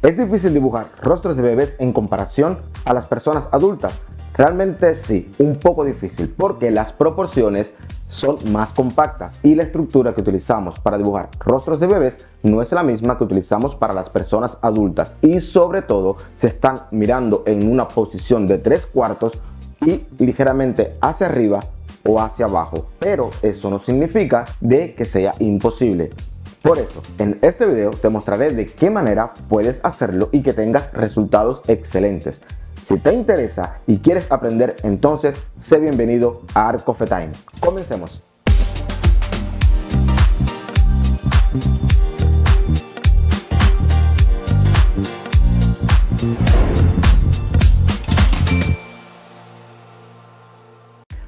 ¿Es difícil dibujar rostros de bebés en comparación a las personas adultas? Realmente sí, un poco difícil porque las proporciones son más compactas y la estructura que utilizamos para dibujar rostros de bebés no es la misma que utilizamos para las personas adultas y sobre todo se están mirando en una posición de 3/4 y ligeramente hacia arriba o hacia abajo, pero eso no significa de que sea imposible. Por eso, en este video te mostraré de qué manera puedes hacerlo y que tengas resultados excelentes. Si te interesa y quieres aprender, entonces sé bienvenido a Art Coffee Time. Comencemos.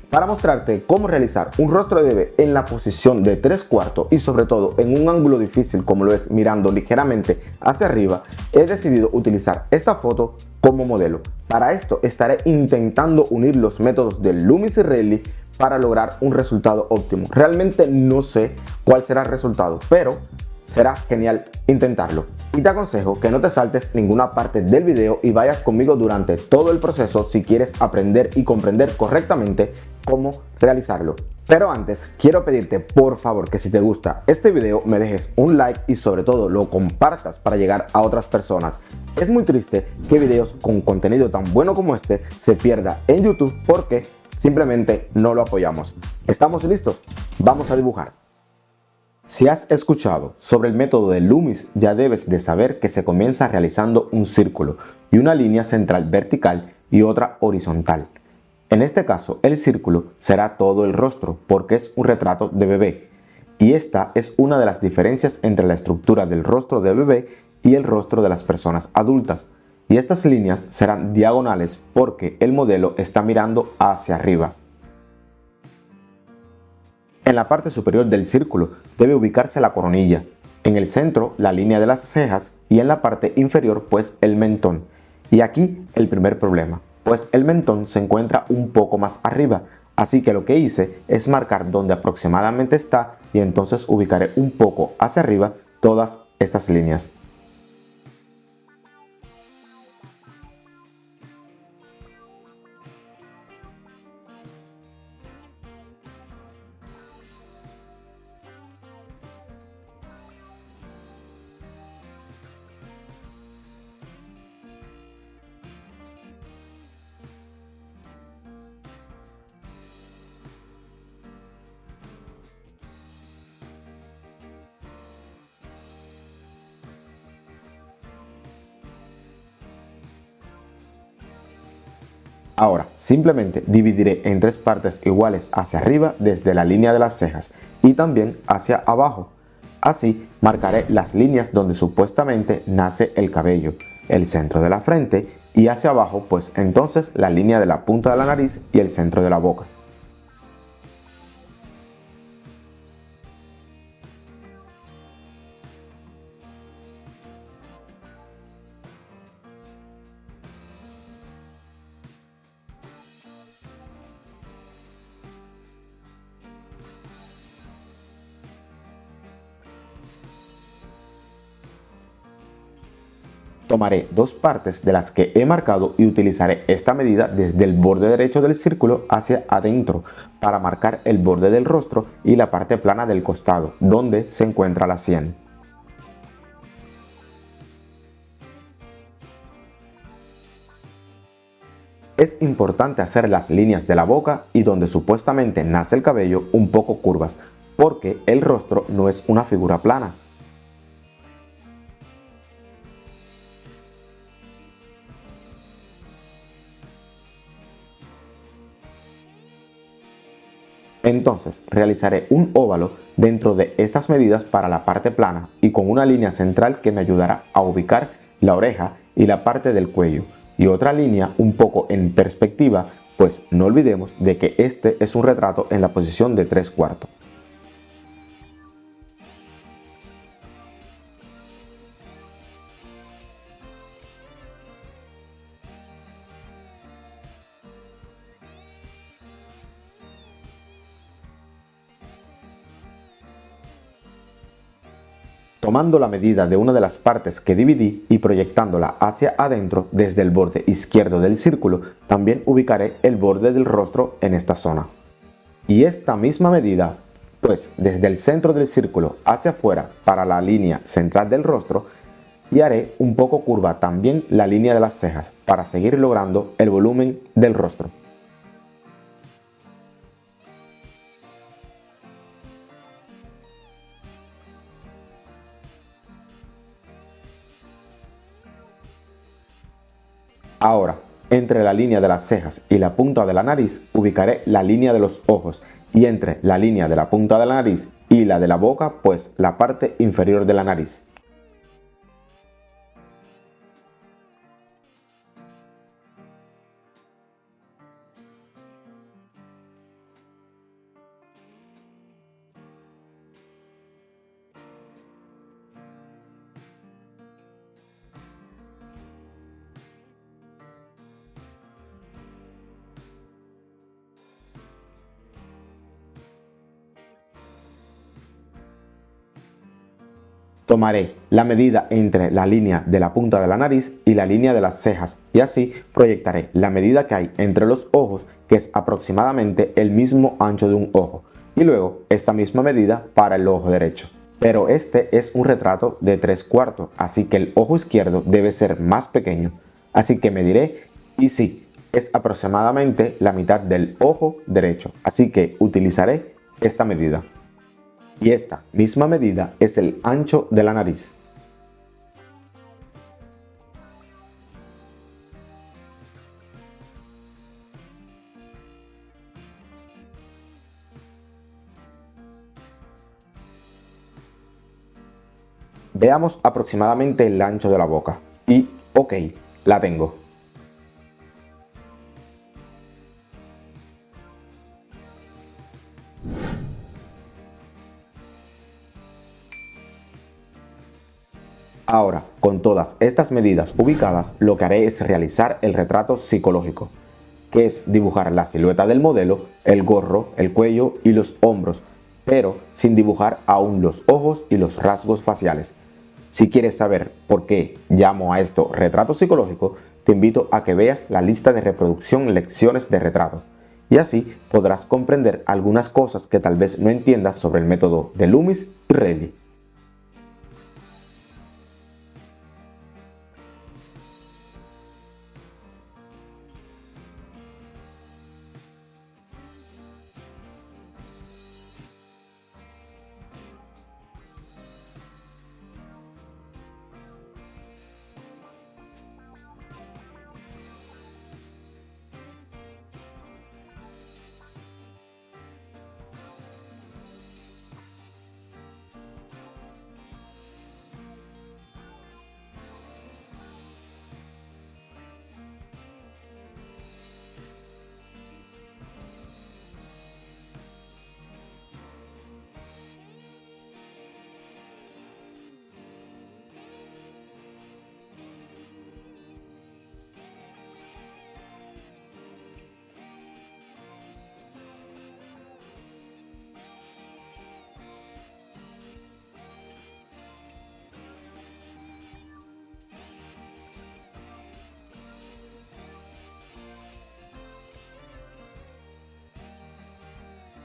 Para mostrarte cómo realizar un rostro de bebé en la posición de 3/4 y sobre todo en un ángulo difícil como lo es mirando ligeramente hacia arriba, he decidido utilizar esta foto como modelo. Para esto estaré intentando unir los métodos de Loomis y Reilly para lograr un resultado óptimo. Realmente no sé cuál será el resultado, pero será genial intentarlo. Y te aconsejo que no te saltes ninguna parte del video y vayas conmigo durante todo el proceso si quieres aprender y comprender correctamente cómo realizarlo. Pero antes, quiero pedirte por favor que si te gusta este video me dejes un like y sobre todo lo compartas para llegar a otras personas. Es muy triste que videos con contenido tan bueno como este se pierda en YouTube porque simplemente no lo apoyamos. ¿Estamos listos? Vamos a dibujar. Si has escuchado sobre el método de Loomis, ya debes de saber que se comienza realizando un círculo y una línea central vertical y otra horizontal. En este caso, el círculo será todo el rostro porque es un retrato de bebé. Y esta es una de las diferencias entre la estructura del rostro de bebé y el rostro de las personas adultas. Y estas líneas serán diagonales porque el modelo está mirando hacia arriba. En la parte superior del círculo debe ubicarse la coronilla, en el centro la línea de las cejas y en la parte inferior pues el mentón. Y aquí el primer problema, pues el mentón se encuentra un poco más arriba, así que lo que hice es marcar donde aproximadamente está y entonces ubicaré un poco hacia arriba todas estas líneas. Ahora, simplemente dividiré en tres partes iguales hacia arriba desde la línea de las cejas y también hacia abajo. Así, marcaré las líneas donde supuestamente nace el cabello, el centro de la frente y hacia abajo, pues entonces la línea de la punta de la nariz y el centro de la boca. Tomaré dos partes de las que he marcado y utilizaré esta medida desde el borde derecho del círculo hacia adentro para marcar el borde del rostro y la parte plana del costado, donde se encuentra la sien. Es importante hacer las líneas de la boca y donde supuestamente nace el cabello un poco curvas, porque el rostro no es una figura plana. Entonces realizaré un óvalo dentro de estas medidas para la parte plana y con una línea central que me ayudará a ubicar la oreja y la parte del cuello y otra línea un poco en perspectiva, pues no olvidemos de que este es un retrato en la posición de 3/4. Tomando la medida de una de las partes que dividí y proyectándola hacia adentro desde el borde izquierdo del círculo, también ubicaré el borde del rostro en esta zona. Y esta misma medida, pues desde el centro del círculo hacia afuera para la línea central del rostro, y haré un poco curva también la línea de las cejas para seguir logrando el volumen del rostro. Ahora, entre la línea de las cejas y la punta de la nariz, ubicaré la línea de los ojos y entre la línea de la punta de la nariz y la de la boca, pues la parte inferior de la nariz. Tomaré la medida entre la línea de la punta de la nariz y la línea de las cejas y así proyectaré la medida que hay entre los ojos, que es aproximadamente el mismo ancho de un ojo, y luego esta misma medida para el ojo derecho. Pero este es un retrato de 3/4, así que el ojo izquierdo debe ser más pequeño, así que mediré y sí, es aproximadamente la mitad del ojo derecho, así que utilizaré esta medida. Y esta misma medida es el ancho de la nariz. Veamos aproximadamente el ancho de la boca. Y ok, la tengo. Ahora, con todas estas medidas ubicadas, lo que haré es realizar el retrato psicológico, que es dibujar la silueta del modelo, el gorro, el cuello y los hombros, pero sin dibujar aún los ojos y los rasgos faciales. Si quieres saber por qué llamo a esto retrato psicológico, te invito a que veas la lista de reproducción Lecciones de retrato, y así podrás comprender algunas cosas que tal vez no entiendas sobre el método de Loomis y Reilly.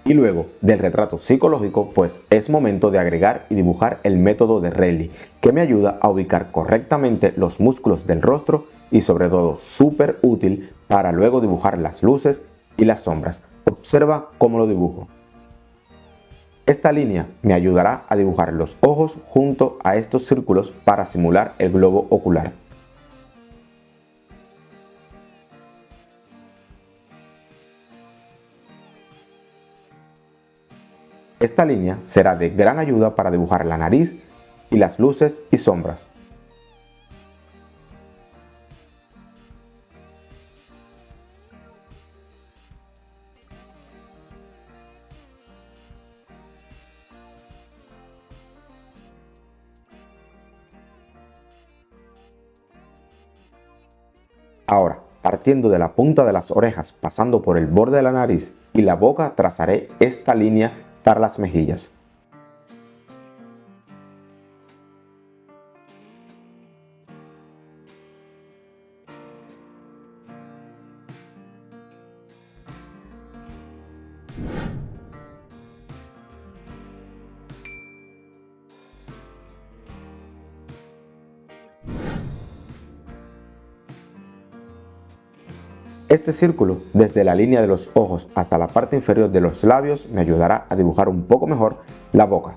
Y luego del retrato psicológico, pues es momento de agregar y dibujar el método de Reilly, que me ayuda a ubicar correctamente los músculos del rostro y sobre todo súper útil para luego dibujar las luces y las sombras. Observa cómo lo dibujo. Esta línea me ayudará a dibujar los ojos junto a estos círculos para simular el globo ocular. Esta línea será de gran ayuda para dibujar la nariz y las luces y sombras. Ahora, partiendo de la punta de las orejas, pasando por el borde de la nariz y la boca, trazaré esta línea para las mejillas. Este círculo, desde la línea de los ojos hasta la parte inferior de los labios, me ayudará a dibujar un poco mejor la boca.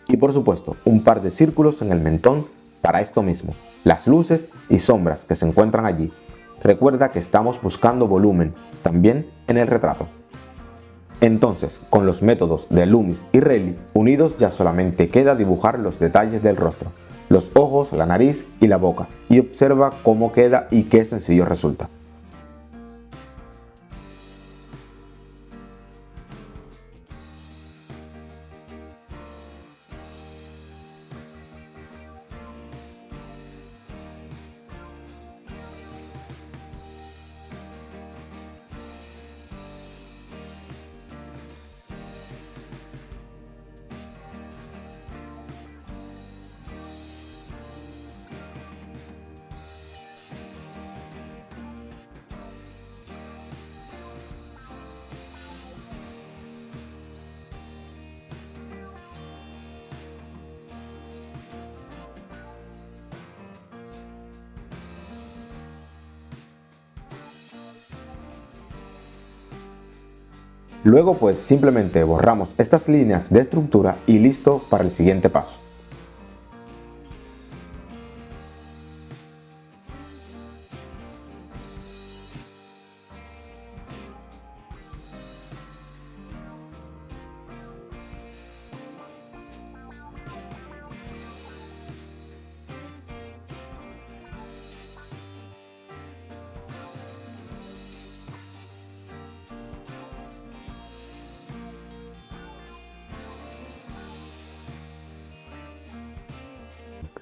Y por supuesto, un par de círculos en el mentón para esto mismo, las luces y sombras que se encuentran allí. Recuerda que estamos buscando volumen también en el retrato. Entonces, con los métodos de Loomis y Reilly unidos, ya solamente queda dibujar los detalles del rostro, los ojos, la nariz y la boca, y observa cómo queda y qué sencillo resulta. Luego pues simplemente borramos estas líneas de estructura y listo para el siguiente paso.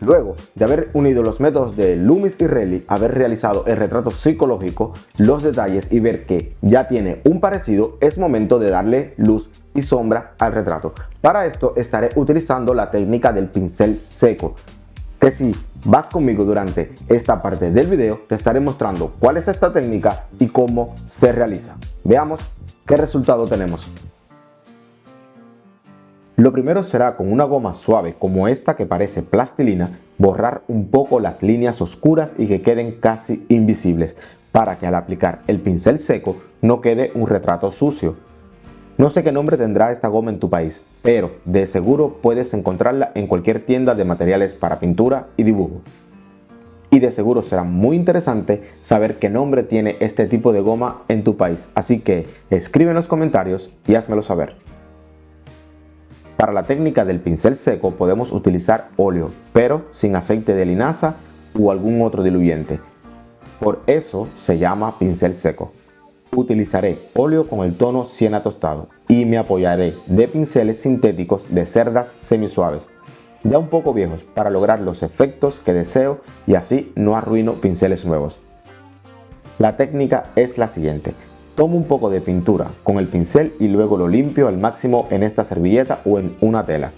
Luego de haber unido los métodos de Loomis y Reilly, haber realizado el retrato psicológico, los detalles y ver que ya tiene un parecido, es momento de darle luz y sombra al retrato. Para esto estaré utilizando la técnica del pincel seco, que si vas conmigo durante esta parte del video, te estaré mostrando cuál es esta técnica y cómo se realiza. Veamos qué resultado tenemos. Lo primero será con una goma suave como esta que parece plastilina, borrar un poco las líneas oscuras y que queden casi invisibles, para que al aplicar el pincel seco no quede un retrato sucio. No sé qué nombre tendrá esta goma en tu país, pero de seguro puedes encontrarla en cualquier tienda de materiales para pintura y dibujo. Y de seguro será muy interesante saber qué nombre tiene este tipo de goma en tu país, así que escribe en los comentarios y házmelo saber. Para la técnica del pincel seco podemos utilizar óleo, pero sin aceite de linaza o algún otro diluyente. Por eso se llama pincel seco. Utilizaré óleo con el tono siena tostado y me apoyaré de pinceles sintéticos de cerdas semisuaves, ya un poco viejos, para lograr los efectos que deseo y así no arruino pinceles nuevos. La técnica es la siguiente. Tomo un poco de pintura con el pincel y luego lo limpio al máximo en esta servilleta o en una tela.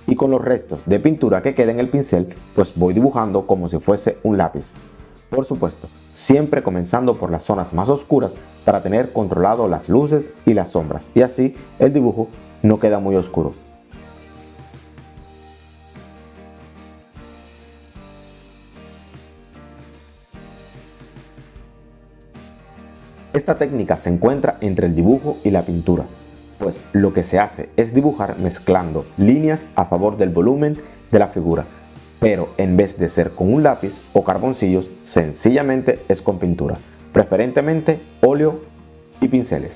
Y con los restos de pintura que quede en el pincel, pues voy dibujando como si fuese un lápiz. Por supuesto, siempre comenzando por las zonas más oscuras para tener controlado las luces y las sombras. Y así el dibujo no queda muy oscuro. Esta técnica se encuentra entre el dibujo y la pintura, pues lo que se hace es dibujar mezclando líneas a favor del volumen de la figura, pero en vez de ser con un lápiz o carboncillos, sencillamente es con pintura, preferentemente óleo y pinceles.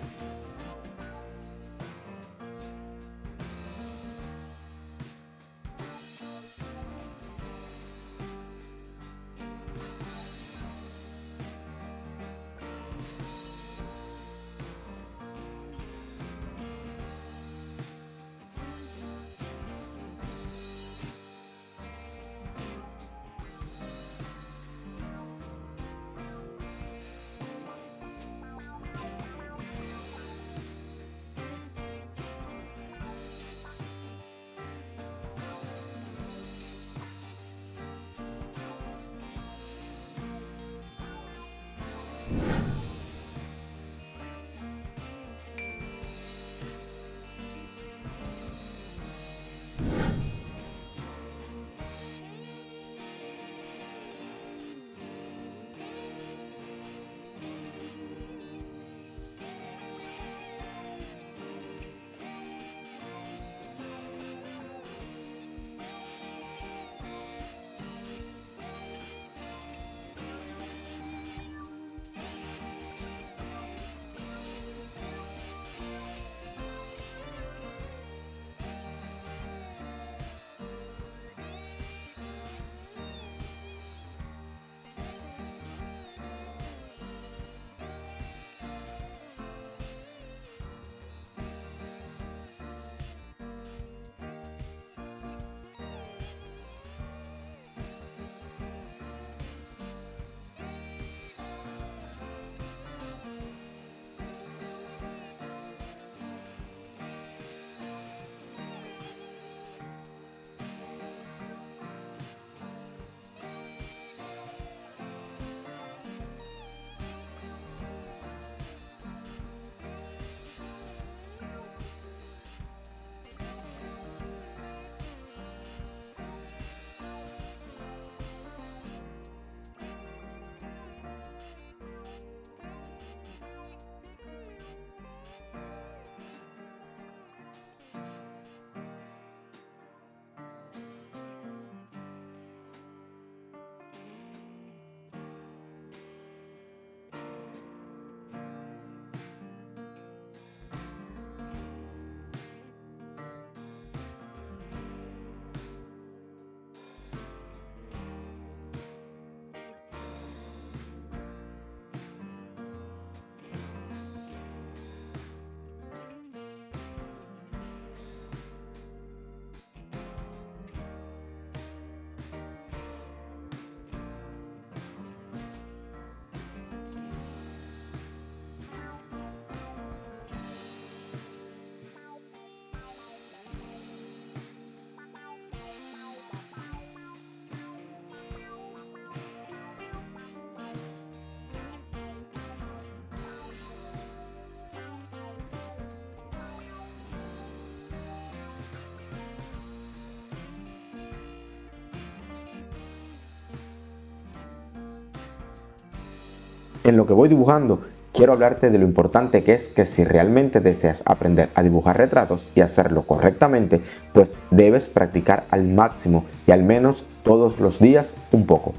En lo que voy dibujando, quiero hablarte de lo importante que es que si realmente deseas aprender a dibujar retratos y hacerlo correctamente, pues debes practicar al máximo y al menos todos los días un poco.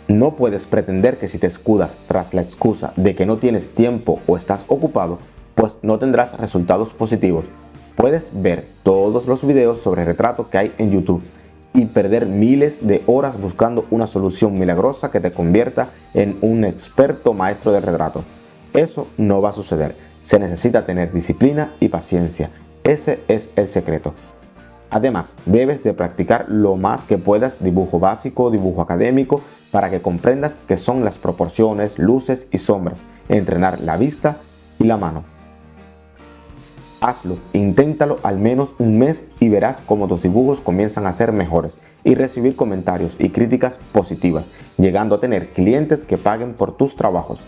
No puedes pretender que si te escudas tras la excusa de que no tienes tiempo o estás ocupado, pues no tendrás resultados positivos. Puedes ver todos los videos sobre retrato que hay en YouTube y perder miles de horas buscando una solución milagrosa que te convierta en un experto maestro de retrato. Eso no va a suceder. Se necesita tener disciplina y paciencia. Ese es el secreto. Además, debes de practicar lo más que puedas dibujo básico, dibujo académico, para que comprendas qué son las proporciones, luces y sombras, entrenar la vista y la mano. Hazlo, inténtalo al menos un mes y verás cómo tus dibujos comienzan a ser mejores y recibir comentarios y críticas positivas, llegando a tener clientes que paguen por tus trabajos.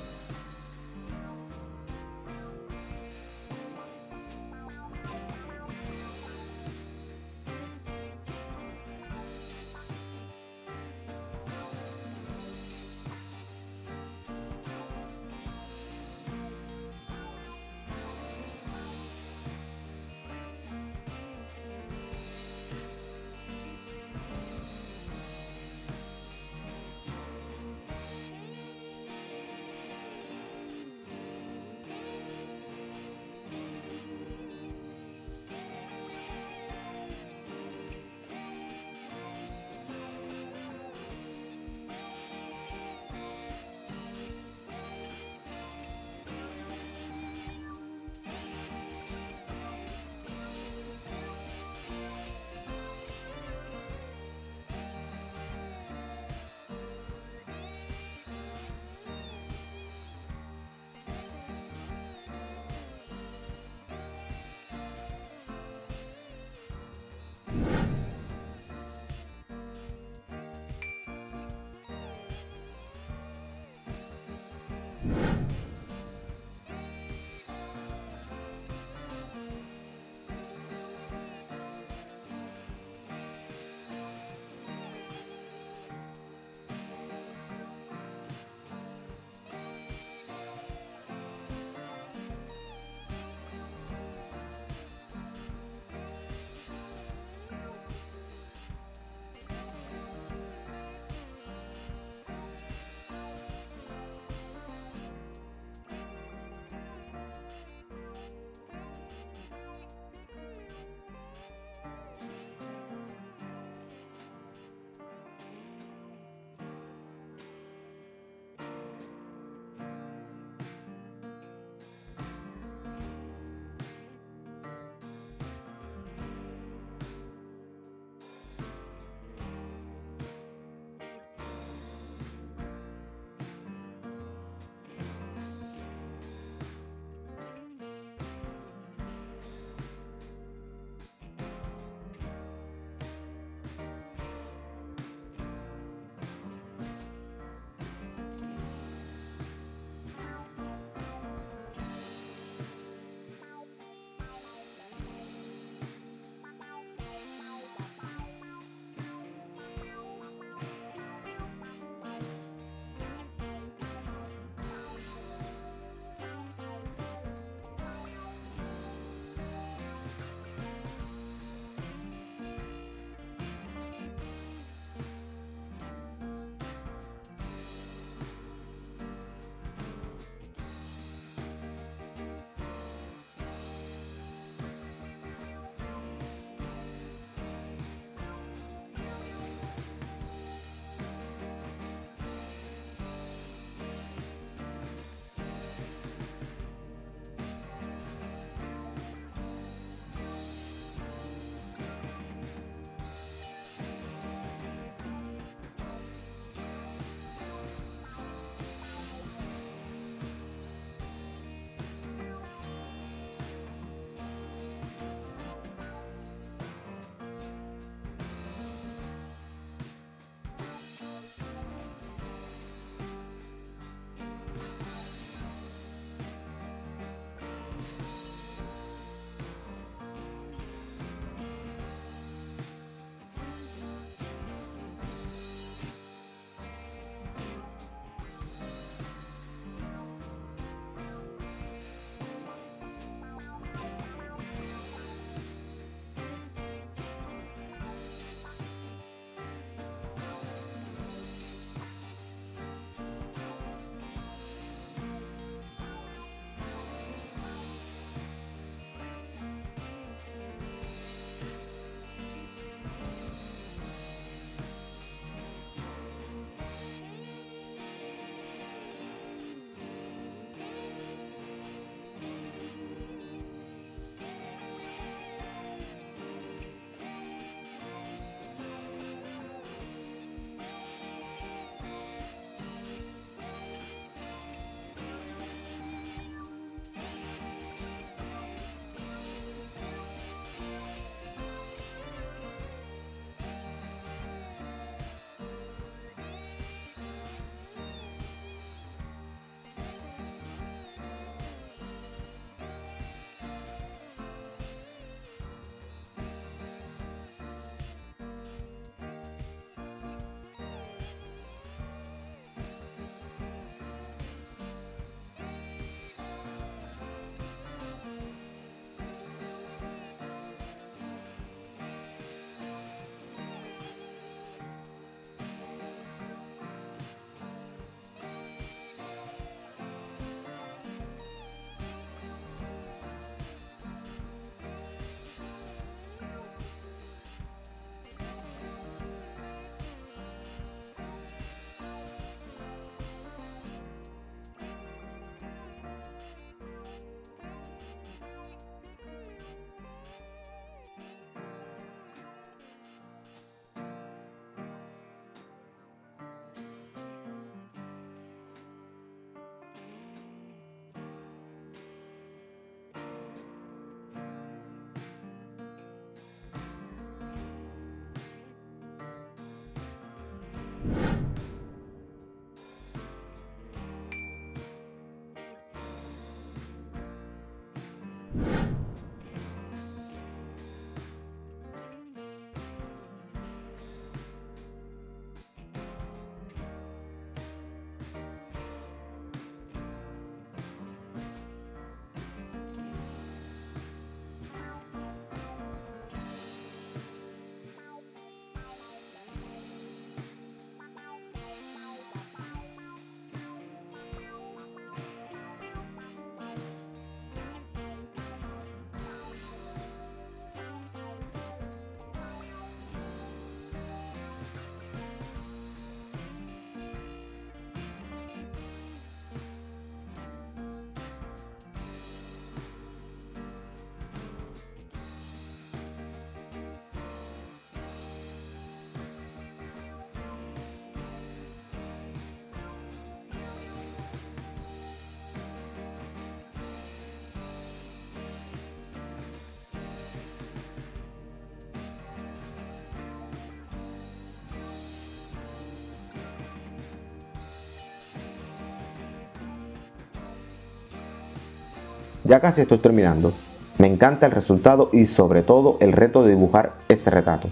Ya casi estoy terminando. Me encanta el resultado y sobre todo el reto de dibujar este retrato.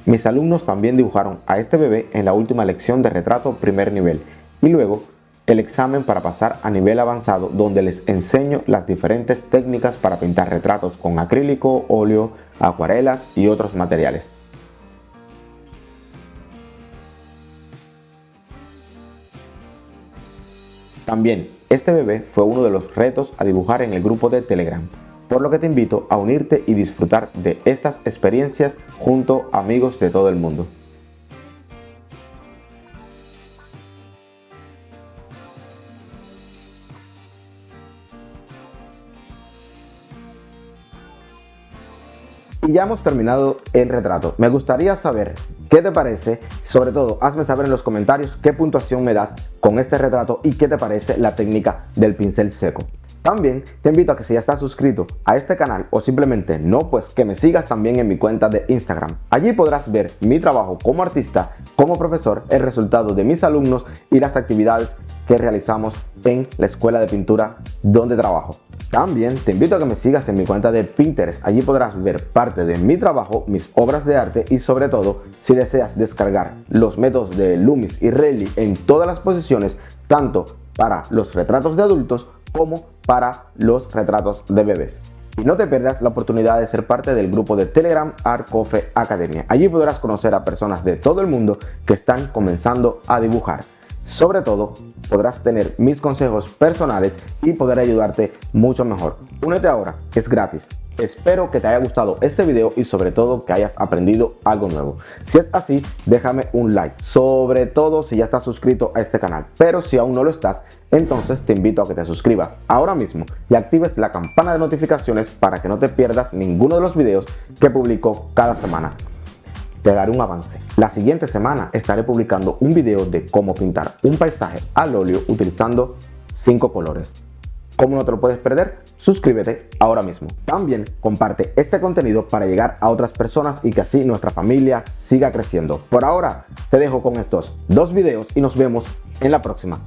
Mis alumnos también dibujaron a este bebé en la última lección de retrato primer nivel y luego el examen para pasar a nivel avanzado, donde les enseño las diferentes técnicas para pintar retratos con acrílico, óleo, acuarelas y otros materiales. También, este bebé fue uno de los retos a dibujar en el grupo de Telegram, por lo que te invito a unirte y disfrutar de estas experiencias junto a amigos de todo el mundo. Y ya hemos terminado el retrato. Me gustaría saber qué te parece, sobre todo hazme saber en los comentarios qué puntuación me das con este retrato y qué te parece la técnica del pincel seco. También te invito a que si ya estás suscrito a este canal o simplemente no, pues que me sigas también en mi cuenta de Instagram. Allí podrás ver mi trabajo como artista, como profesor, el resultado de mis alumnos y las actividades que realizamos en la escuela de pintura donde trabajo. También te invito a que me sigas en mi cuenta de Pinterest. Allí podrás ver parte de mi trabajo, mis obras de arte y sobre todo, si deseas descargar los métodos de Loomis y Reilly en todas las posiciones, tanto para los retratos de adultos como para los retratos de bebés. Y no te pierdas la oportunidad de ser parte del grupo de Telegram Art Coffee Academia. Allí podrás conocer a personas de todo el mundo que están comenzando a dibujar. Sobre todo, podrás tener mis consejos personales y poder ayudarte mucho mejor. Únete ahora, es gratis. Espero que te haya gustado este video y sobre todo que hayas aprendido algo nuevo. Si es así, déjame un like, sobre todo si ya estás suscrito a este canal. Pero si aún no lo estás, entonces te invito a que te suscribas ahora mismo y actives la campana de notificaciones para que no te pierdas ninguno de los videos que publico cada semana. Te daré un avance. La siguiente semana estaré publicando un video de cómo pintar un paisaje al óleo utilizando 5 colores. ¿Cómo no te lo puedes perder? Suscríbete ahora mismo. También comparte este contenido para llegar a otras personas y que así nuestra familia siga creciendo. Por ahora te dejo con estos 2 videos y nos vemos en la próxima.